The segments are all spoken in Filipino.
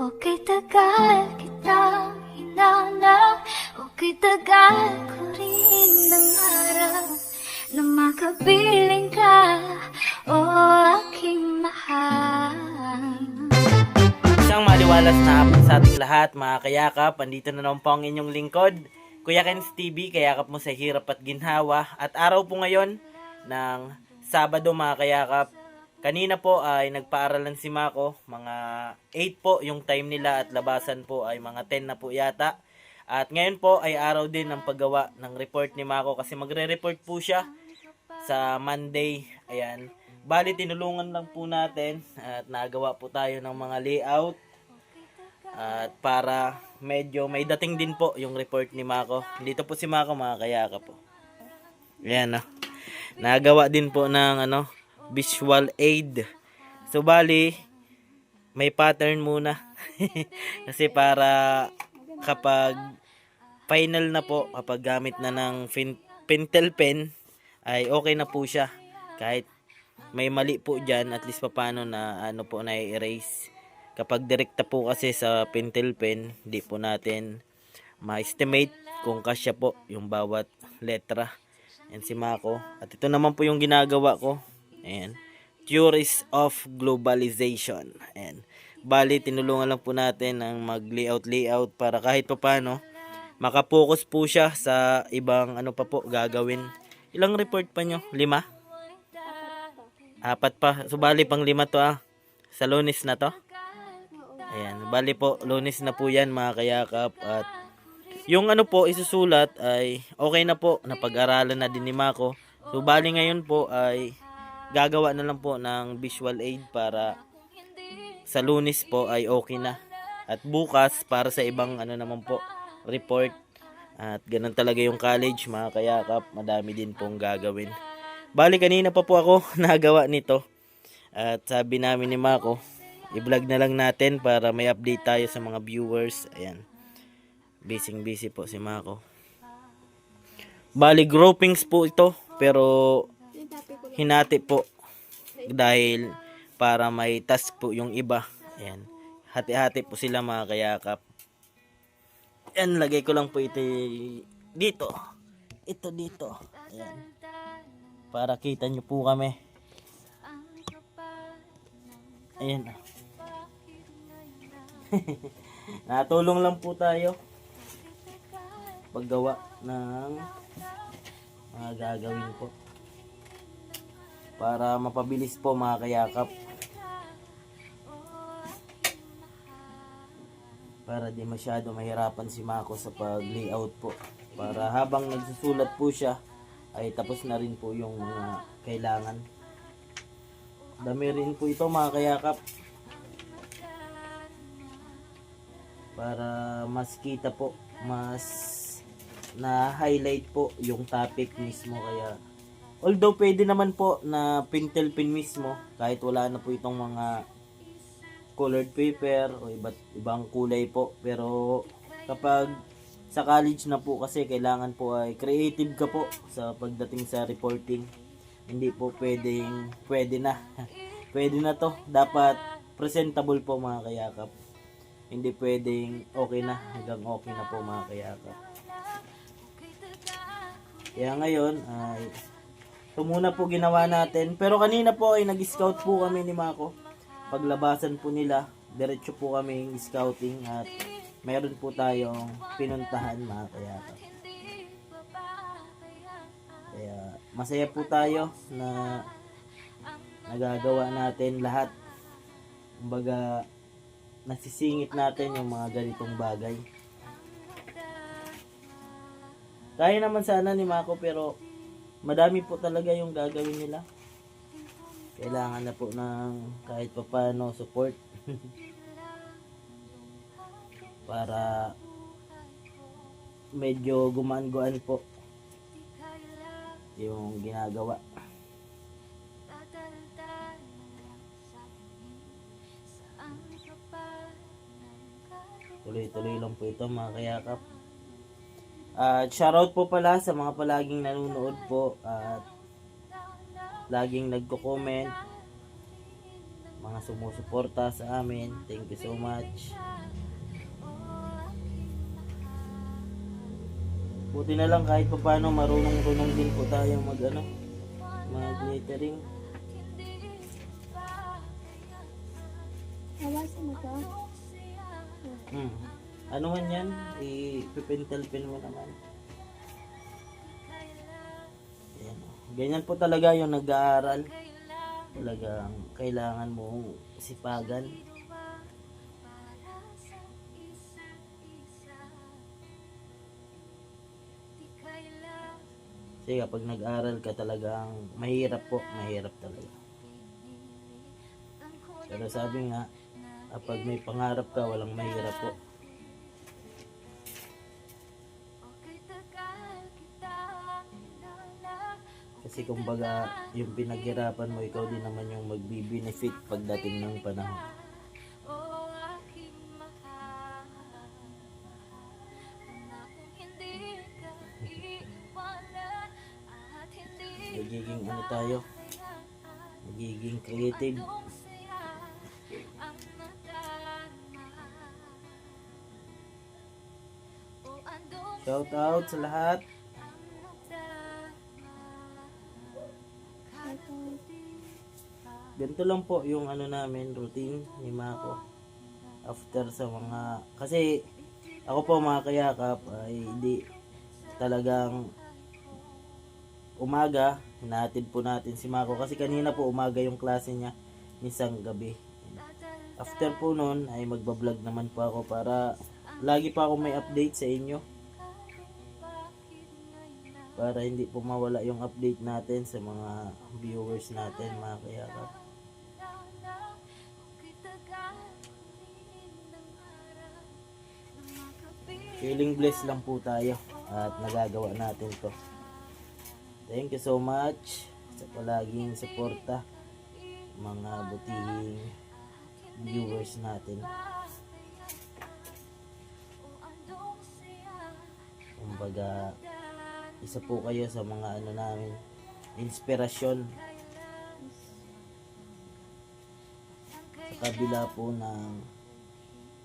Okay, tagal kitang hinanap. Okay, tagal ko rin nangarap na makapiling ka, o aking mahal. Isang maliwalas na hapon sa ating lahat, mga kayakap. Andito na naman po ang inyong lingkod, Kuya Ken's TV, kayakap mo sa hirap at ginhawa. At araw po ngayon ng Sabado, mga kayakap. Kanina po ay nagpaaralan si Mako, mga 8 po yung time nila at labasan po ay mga 10 na po yata. At ngayon po ay araw din ng paggawa ng report ni Mako kasi magre-report po siya sa Monday. Ayan. Bali, tinulungan lang po natin at nagawa po tayo ng mga layout. At para medyo may dating din po yung report ni Mako. Dito po si Mako, mga kayaka po. Ayan, no? Nagawa din po ng visual aid. So bali, may pattern muna. Kasi para kapag final na po, kapag gamit na ng pentel pen, ay okay na po siya. Kahit may mali po dyan, at least paano na na-erase. Kapag direkta po kasi sa pentel pen, di po natin ma-estimate kung kasya po yung bawat letra. Yan si Mako. At ito naman po yung ginagawa ko. Ayan. Theories of Globalization. Ayan. Bali, tinulungan lang po natin ang mag-layout para kahit pa paano, makapokus po siya sa ibang pa po gagawin. Ilang report pa nyo? 5? 4 pa. So, bali, pang 5 to Sa Lunes na to. Ayan. Bali po, Lunes na po yan, mga kayakap. At yung po isusulat ay okay na po, napag-aralan na din ni Mako. So bali ngayon po ay gagawa na lang po ng visual aid para sa Lunes po ay okay na. At bukas para sa ibang naman po report. At ganun talaga yung college, mga kayakap, madami din pong gagawin. Bali kanina pa po ako nagawa nito. At sabi namin ni Mako, i-vlog na lang natin para may update tayo sa mga viewers. Ayan. Busy po si Mako. Bali groupings po ito, pero hinati po dahil para may task po yung iba. Ayan. Hati-hati po sila, mga kayakap. Ayan, lagay ko lang po ito dito. Ito dito. Ayan. Para kita nyo po kami. Ayan. Natulong lang po tayo paggawa ng mga gagawin po para mapabilis po, mga kayakap, para di masyado mahirapan si Mako sa pag layout po, para habang nagsusulat po siya ay tapos na rin po yung mga kailangan. Dami rin po ito, mga kayakap, para mas kita po, mas na highlight po yung topic mismo. Kaya although pwede naman po na pentel pen mismo kahit wala na po itong mga colored paper o ibang kulay po, pero kapag sa college na po kasi kailangan po ay creative ka po sa pagdating sa reporting. Hindi po pwede na pwede na to, dapat presentable po, mga kayakap. Hindi pwedeng okay na hanggang okay na po, mga kayakap. Kaya ngayon ay ito muna po ginawa natin. Pero kanina po ay nag-scout po kami ni Mako. Paglabasan po nila, diretso po kami scouting at meron po tayong pinuntahan, mga kayakap. Kaya masaya po tayo na nagagawa natin lahat. Kumbaga nasisingit natin yung mga ganitong bagay. Kaya naman sana ni Mako, pero madami po talaga yung gagawin nila. Kailangan na po ng kahit papaano support para medyo gumaan-guan po yung ginagawa. Tuloy-tuloy lang po ito, mga kayakap. At shoutout po pala sa mga palaging nanonood po at laging nagko-comment mga sumusuporta sa amin. Thank you so much. Buti na lang kahit paano marunong-runong din po tayo mag-lettering. Hawasin mo to. Ano man yan, ipipintel pin mo naman. Ayan. Ganyan po talaga yung nag-aaral. Talagang kailangan mo sipagan. Kasi kapag nag-aaral ka talagang mahirap talaga. Pero sabi nga, kapag may pangarap ka, walang mahirap po. Kasi kumbaga, yung pinaghirapan mo, ikaw din naman yung magbi-benefit pagdating ng panahon. Magiging magiging creative. Shout out sa lahat. Ganito lang po yung namin, routine ni Mako. After sa kasi ako po mga kayakap ay hindi talagang umaga, hinahatid po natin si Mako kasi kanina po umaga yung klase niya, minsan gabi. After po nun ay magbablog naman po ako para lagi pa ako may update sa inyo. Para hindi po mawala yung update natin sa mga viewers natin mga kayakap. Feeling blessed lang po tayo at nagagawa natin to. Thank you so much sa palaging suporta mga butihing viewers natin. Kumbaga, isa po kayo sa mga namin, inspirasyon sa kabila po ng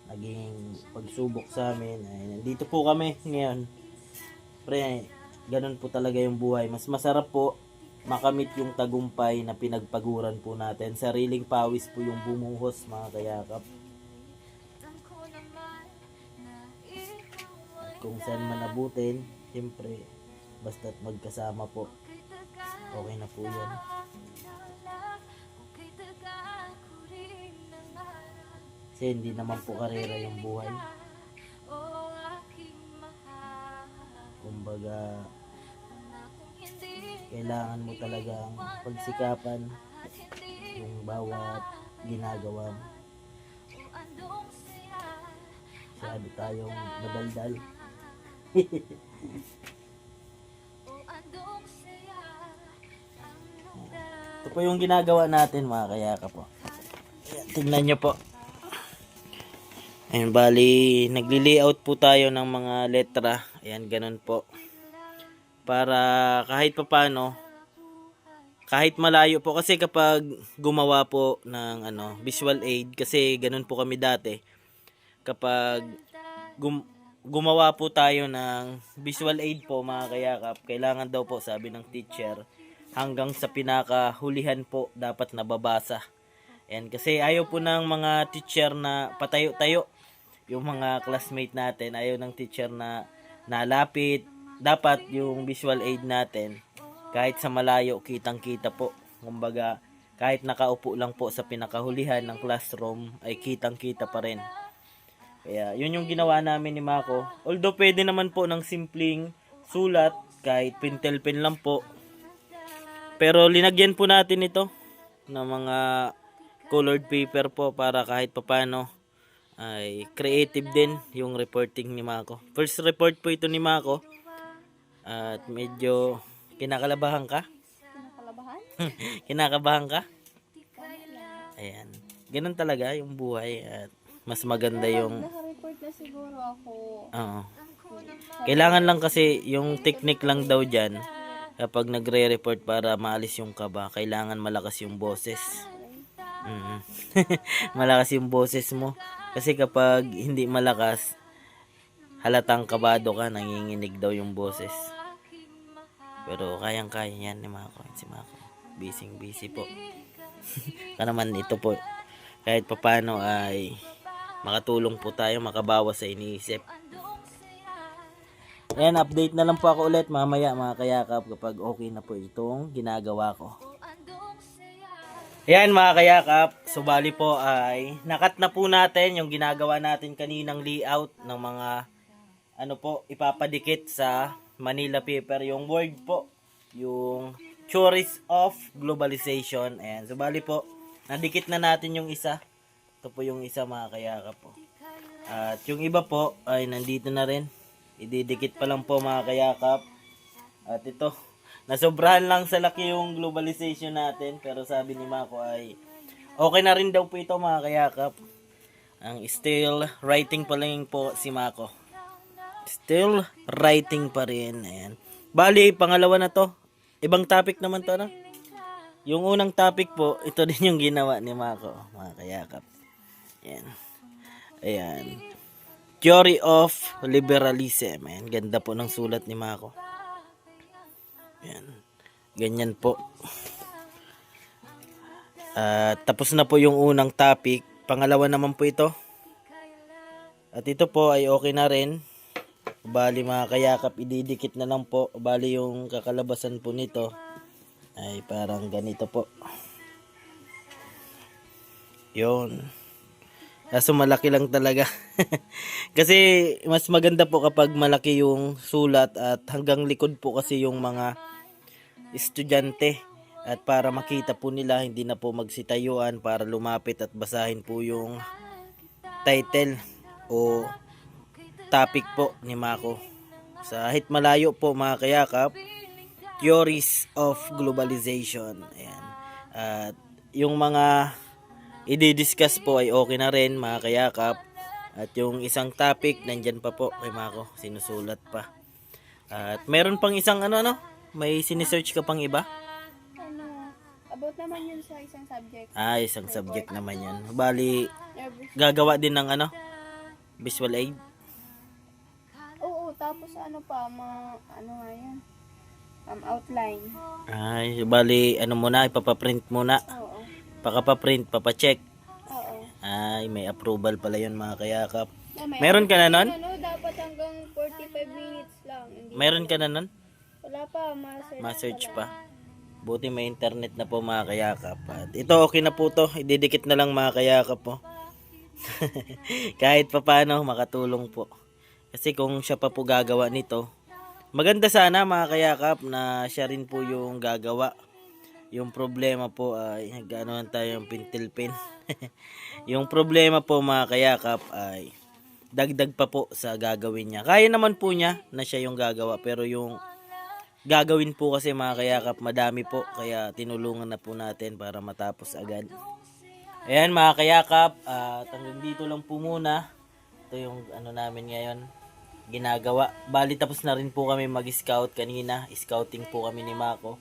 naging pagsubok sa amin. Ay, nandito po kami ngayon. Pre, ganun po talaga yung buhay. Mas masarap po makamit yung tagumpay na pinagpaguran po natin. Sariling pawis po yung bumuhos mga kayakap. At kung saan man abutin, siyempre, basta't magkasama po, okay na po yan. Kasi hindi naman po karera yung buhay. Kumbaga, kailangan mo talagang pagsikapan yung bawat ginagawa mo. Masyado tayong madaldal. Ito po yung ginagawa natin mga kayaka po. Ayan, tingnan nyo po. Ayan, bali, nagli-layout po tayo ng mga letra. Ayan, ganun po. Para kahit papano, kahit malayo po. Kasi kapag gumawa po ng visual aid, kasi ganun po kami dati. Kapag gumawa po tayo ng visual aid po mga kayakap, kailangan daw po, sabi ng teacher, hanggang sa pinakahulihan po dapat nababasa. Ayan, kasi ayaw po ng mga teacher na patayo-tayo. Yung mga classmate natin, ayaw ng teacher na nalapit. Dapat yung visual aid natin, kahit sa malayo, kitang-kita po. Kumbaga, kahit nakaupo lang po sa pinakahulihan ng classroom, ay kitang-kita pa rin. Kaya, yun yung ginawa namin ni Mako. Although, pwede naman po ng simpleng sulat, kahit pintel pen lang po. Pero, linagyan po natin ito ng mga colored paper po para kahit papano ay creative din yung reporting ni Mako. First report po ito ni Mako. At medyo kinakalabahan ka? Kinakalabahan? Kinakabahan ka? Ayan. Ganun talaga yung buhay at mas maganda yung Naka-report na siguro ako. Oo. Kailangan lang kasi yung technique lang daw dyan kapag nagre-report para maalis yung kaba, kailangan malakas yung boses. Mm. Malakas yung boses mo. Kasi kapag hindi malakas, halatang kabado ka, nanginginig daw yung boses. Pero kayang-kaya yan ni Mako. Si Mako, busy po. Ka naman ito po, kahit papano ay makatulong po tayo, makabawas sa iniisip. Ayan, update na lang po ako ulit mamaya mga kayakap kapag okay na po itong ginagawa ko. Ayan mga kayakap, subali po ay nakat na po natin yung ginagawa natin kaninang layout ng mga ipapadikit sa Manila paper, yung word po, yung Theories of Globalization. Ayan, subali po, nadikit na natin yung isa. Ito po yung isa mga kayakap po. At yung iba po ay nandito na rin. Ididikit pa lang po mga kayakap. At ito, nasobrahan lang sa laki yung globalization natin, pero sabi ni Mako ay okay na rin daw po ito mga kayakap. Ang still writing pa lang po si Mako. Still writing pa rin. Ayan. Bali, pangalawa na to. Ibang topic naman to, no? Yung unang topic po, ito din yung ginawa ni Mako mga kayakap. Ayan. Ayan. Theory of Liberalism. Ayan. Ganda po ng sulat ni Mako. Yan. Ganyan po. Tapos na po yung unang topic. Pangalawa naman po ito. At ito po ay okay na rin. Bali mga kayakap, ididikit na lang po. Bali yung kakalabasan po nito ay parang ganito po. Yun. Kaso malaki lang talaga. Kasi mas maganda po kapag malaki yung sulat at hanggang likod po kasi yung mga estudyante. At para makita po nila, hindi na po magsitayuan para lumapit at basahin po yung title o topic po ni Mako. Sa kahit malayo po mga kayakap, Theories of Globalization. Ayan. At yung mga i-discuss po ay okay na rin mga kayakap. At yung isang topic nandyan pa po kay Mako, sinusulat pa. At meron pang isang may sinesearch ka pang iba? About naman yun sa isang subject. Isang subject naman yan. Bali, gagawa din ng visual aid. Oo, tapos nga yan? Outline. Bali, muna, ipapaprint muna. Oo. Pakapaprint, papacheck. Oo. May approval pala yun mga kayakap. May Meron ka na nun? Dapat hanggang 45 minutes lang. Hindi Meron ka na nun? Wala pa, Ma-search pa. Buti may internet na po mga kayakap. At ito okay na po to. Ididikit na lang mga kayakap po. Kahit pa paano makatulong po. Kasi kung siya pa po gagawa nito, maganda sana mga kayakap na siya rin po yung gagawa. Yung problema po ay gano'n tayong pintilpin. Yung problema po mga kayakap ay dagdag pa po sa gagawin niya. Kaya naman po niya na siya yung gagawa, pero yung gagawin po kasi mga kayakap madami po, kaya tinulungan na po natin para matapos agad. Ayan mga kayakap, hanggang dito lang po muna. Ito yung namin ngayon ginagawa. Bali tapos na rin po kami mag-scout kanina. Scouting po kami ni Mako.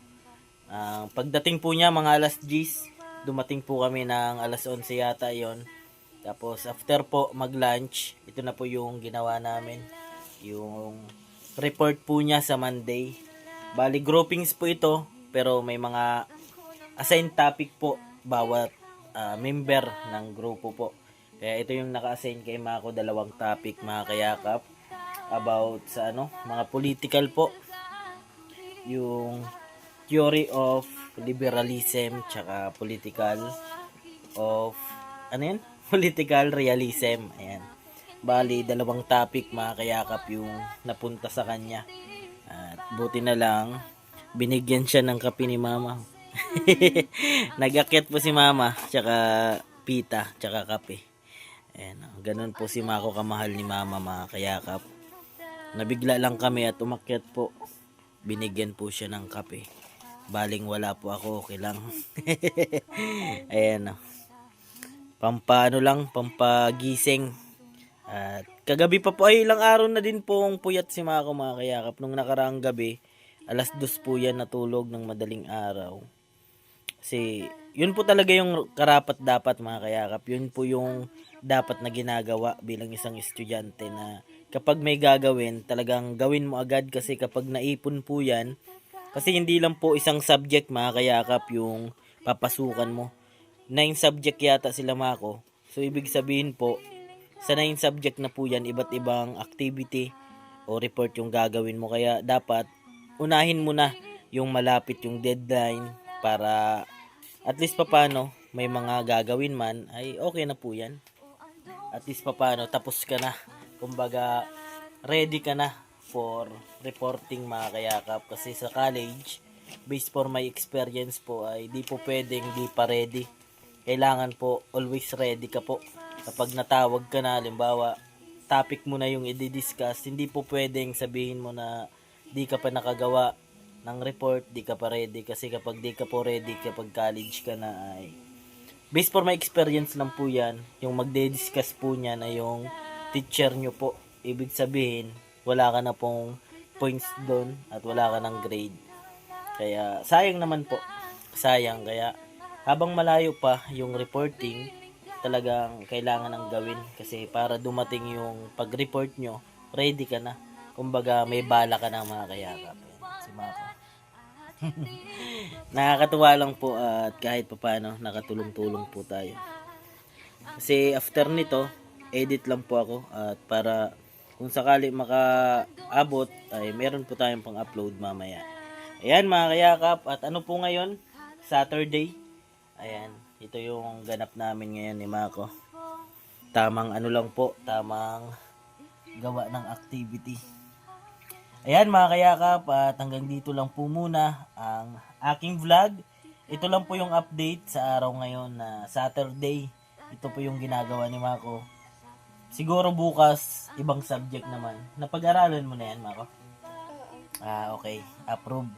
Pagdating po niya mga alas 10, dumating po kami ng alas 11 yata yon. Tapos after po mag-lunch, ito na po yung ginawa namin. Yung report po niya sa Monday. Bali groupings po ito, pero may mga assigned topic po bawat member ng grupo po. Kaya ito yung naka-assign kay Mako, 2 topic mga kayakap. About sa mga political po. Yung Theory of Liberalism tsaka political of political realism. Ayan. Bali 2 topic mga kayakap yung napunta sa kanya. At buti na lang binigyan siya ng kape ni Mama. Nag-akyat po si Mama tsaka pita tsaka kape. Ayan, ganun po si Mako kamahal ni Mama mga kayakap. Nabigla lang kami at umakyat po. Binigyan po siya ng kape. Baling wala po ako, okay lang. Ayan. Pampagising. At kagabi pa po ay ilang araw na din pong puyat si Mako mga kayakap. Nung nakaraang gabi, alas 2 po yan natulog ng madaling araw. Kasi yun po talaga yung karapat dapat mga kayakap. Yun po yung dapat na ginagawa bilang isang estudyante na kapag may gagawin, talagang gawin mo agad kasi kapag naipon po yan, kasi hindi lang po isang subject mga kayakap yung papasukan mo. 9 subject yata sila Mako. So ibig sabihin po, sa 9 subject na po yan, iba't ibang activity o report yung gagawin mo. Kaya dapat unahin mo na yung malapit yung deadline para at least papano may mga gagawin man ay okay na po yan. At least papano tapos ka na. Kumbaga ready ka na for reporting mga kayakap. Kasi sa college, based for my experience po ay di po pwedeng di pa ready. Kailangan po always ready ka po. Kapag natawag ka na, halimbawa, topic mo na yung i-discuss, hindi po pwedeng sabihin mo na di ka pa nakagawa ng report, di ka pa ready. Kasi kapag di ka po ready, kapag college ka na ay, based for my experience lang po yan, yung magde-discuss po niyan ay yung teacher nyo po. Ibig sabihin, wala ka na pong points doon at wala ka ng grade. Kaya, sayang naman po. Sayang. Kaya, habang malayo pa yung reporting, talagang kailangan ng gawin. Kasi para dumating yung pag-report nyo, ready ka na. Kumbaga, may bala ka na mga kayakap. Yan, si Mako. Nakakatuwa lang po at kahit papaano, nakatulong-tulong po tayo. Kasi after nito, edit lang po ako at para kung sakali makaabot ay meron po tayong pang-upload mamaya. Ayan mga kayakap, at ano po ngayon? Saturday. Ayan, ito yung ganap namin ngayon ni Mako. Tamang ano lang po, tamang gawa ng activity. Ayan mga kayakap, at hanggang dito lang po muna ang aking vlog. Ito lang po yung update sa araw ngayon na Saturday. Ito po yung ginagawa ni Mako. Siguro bukas, ibang subject naman. Napag-aralan mo na yan, Mako? Okay. Approve.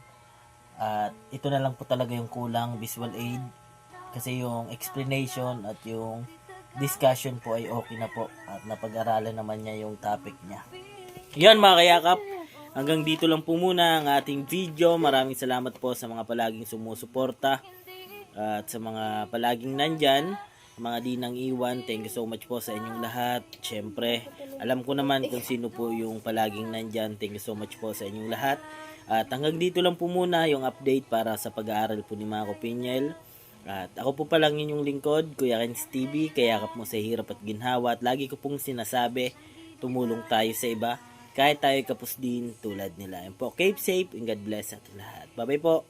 At ito na lang po talaga yung kulang, visual aid. Kasi yung explanation at yung discussion po ay okay na po. At napag-aralan naman niya yung topic niya. Yan mga kayakap. Hanggang dito lang po muna ang ating video. Maraming salamat po sa mga palaging sumusuporta. At sa mga palaging nandyan. Mga di nang iwan. Thank you so much po sa inyong lahat. Siyempre, alam ko naman kung sino po yung palaging nandyan. Thank you so much po sa inyong lahat. At hanggang dito lang po muna yung update para sa pag-aaral po ni Mako Pinyel. At ako po palang inyong lingkod, Kuya Renz TV, kayakap mo sa hirap at ginhawa. At lagi ko pong sinasabi, tumulong tayo sa iba, kahit tayo kapos din tulad nila. Yan po, keep safe and God bless at lahat. Bye bye po.